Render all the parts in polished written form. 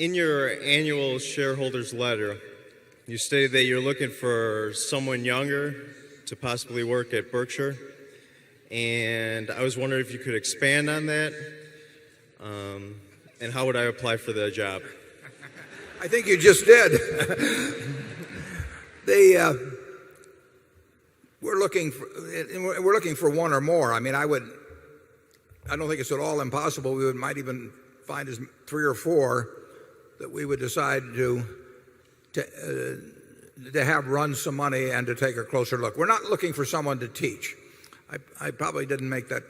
In your annual shareholders letter, you stated that you're looking for someone younger to possibly work at Berkshire. And I was wondering if you could expand on that. And how would I apply for the job? I think you just did. We're looking for one or more. I mean, I don't think it's at all impossible. We might even find as 3 or 4 that we would decide to have run some money and to take a closer look. We're not looking for someone to teach. I probably didn't make that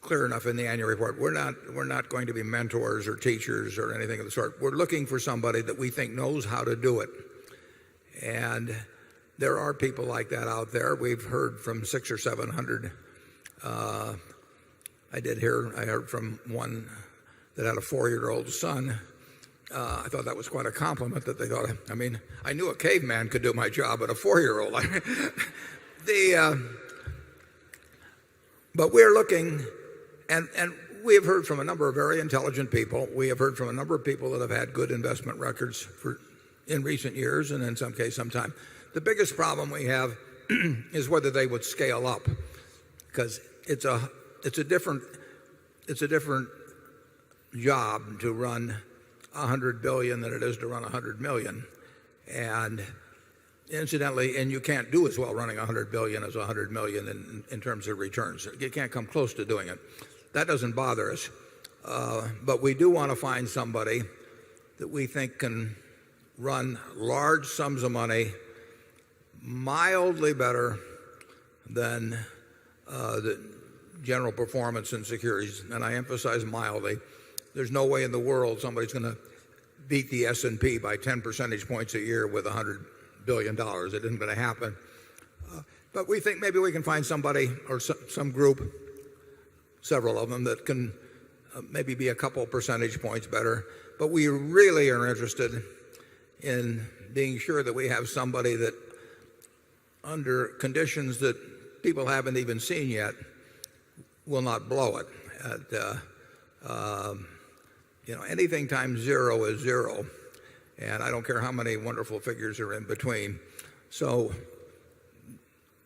clear enough in the annual report. We're not going to be mentors or teachers or anything of the sort. We're looking for somebody that we think knows how to do it. And there are people like that out there. We've heard from 600 or 700. I heard from one that had a 4-year-old son. I thought that was quite a compliment that they thought. I mean, I knew a caveman could do my job, but a 4-year-old. But we're looking, and we have heard from a number of very intelligent people. We have heard from a number of people that have had good investment records in recent years, and in some case, sometime. The biggest problem we have is whether they would scale up, because it's a different job to run $100 billion than it is to run $100 million. And incidentally, and you can't do as well running $100 billion as $100 million in terms of returns. You can't come close to doing it. That doesn't bother us. But we do want to find somebody that we think can run large sums of money mildly better than the general performance in securities. And I emphasize mildly. There's no way in the world somebody's going to beat the S&P by 10 percentage points a year with $100 billion. It isn't going to happen. But we think maybe we can find somebody or some group, several of them, that can maybe be a couple percentage points better. But we really are interested in being sure that we have somebody that, under conditions that people haven't even seen yet, will not blow it. Anything times 0 is 0. And I don't care how many wonderful figures are in between. So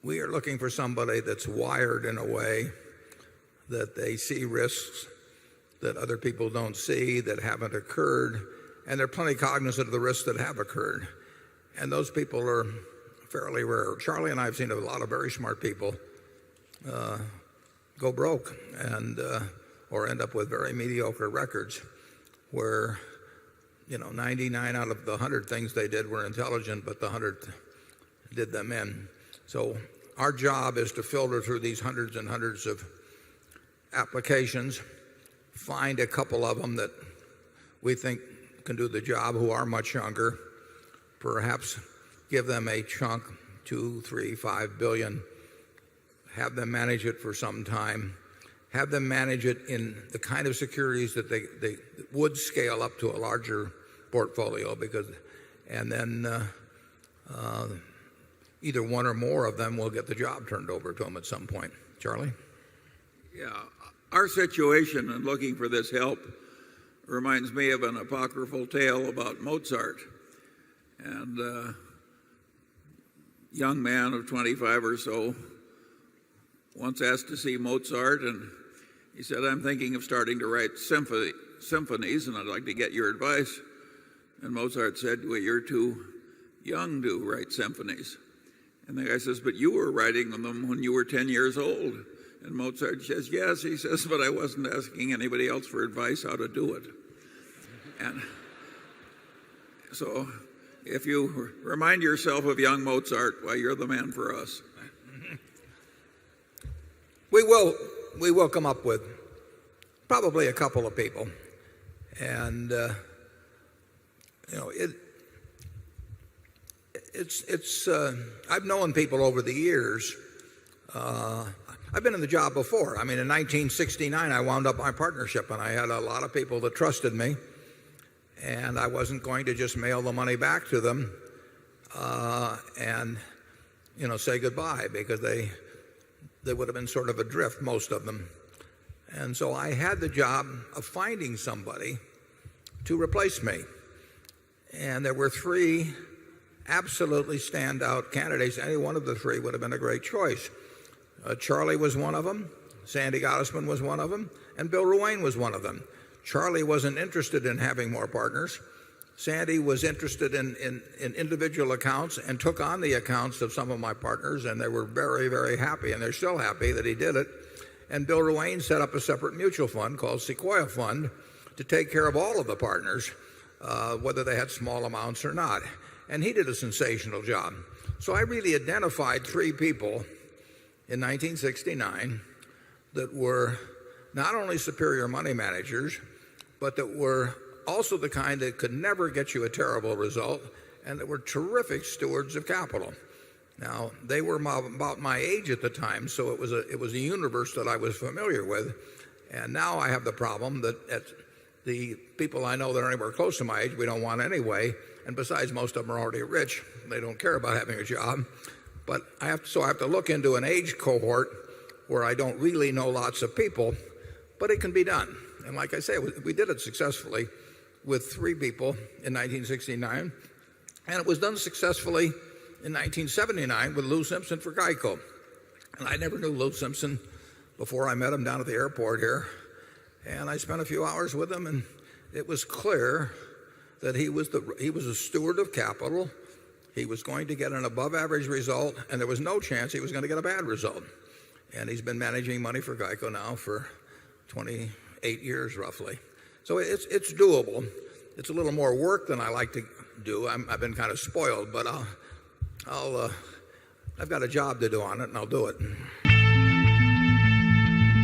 we are looking for somebody that's wired in a way that they see risks that other people don't see, that haven't occurred, and they're plenty cognizant of the risks that have occurred. And those people are fairly rare. Charlie and I have seen a lot of very smart people go broke or end up with very mediocre records where 99 out of the 100 things they did were intelligent, but the 100th did them in. So our job is to filter through these hundreds and hundreds of applications, find a couple of them that we think can do the job, who are much younger, perhaps give them a chunk, 2, 3, 5 billion, have them manage it for some time, have them manage it in the kind of securities that they would scale up to a larger portfolio, and then either one or more of them will get the job turned over to them at some point. Charlie? Yeah, our situation in looking for this help reminds me of an apocryphal tale about Mozart. And a young man of 25 or so once asked to see Mozart, and he said, "I'm thinking of starting to write symphonies, and I'd like to get your advice." And Mozart said, "Well, you're too young to write symphonies." And the guy says, "But you were writing them when you were 10 years old." And Mozart says, "Yes," he says, "but I wasn't asking anybody else for advice how to do it." And so if you remind yourself of young Mozart, why, you're the man for us. We will come up with probably a couple of people. And I've known people over the years. I've been in the job before. I mean, in 1969, I wound up my partnership, and I had a lot of people that trusted me, and I wasn't going to just mail the money back to them and say goodbye, because they would have been sort of adrift, most of them. And so I had the job of finding somebody to replace me. And there were 3 absolutely standout candidates. Any one of the 3 would have been a great choice. Charlie was one of them, Sandy Gottesman was one of them, and Bill Ruane was one of them. Charlie wasn't interested in having more partners. Sandy was interested in individual accounts and took on the accounts of some of my partners, and they were very, very happy, and they're still happy that he did it. And Bill Ruane set up a separate mutual fund called Sequoia Fund to take care of all of the partners, whether they had small amounts or not. And he did a sensational job. So I really identified 3 people in 1969 that were not only superior money managers, but that were also the kind that could never get you a terrible result, and that were terrific stewards of capital. Now, they were about my age at the time, so it was a universe that I was familiar with. And now I have the problem that the people I know that are anywhere close to my age, we don't want anyway. And besides, most of them are already rich. They don't care about having a job. But I have to look into an age cohort where I don't really know lots of people, but it can be done. And like I say, we did it successfully with 3 people in 1969, and it was done successfully in 1979 with Lou Simpson for Geico. And I never knew Lou Simpson before I met him down at the airport here, and I spent a few hours with him, and it was clear that he was a steward of capital. He was going to get an above average result, and there was no chance he was going to get a bad result. And he's been managing money for Geico now for 28 years roughly. So it's doable. It's a little more work than I like to do. I've been kind of spoiled, but I've got a job to do on it, and I'll do it.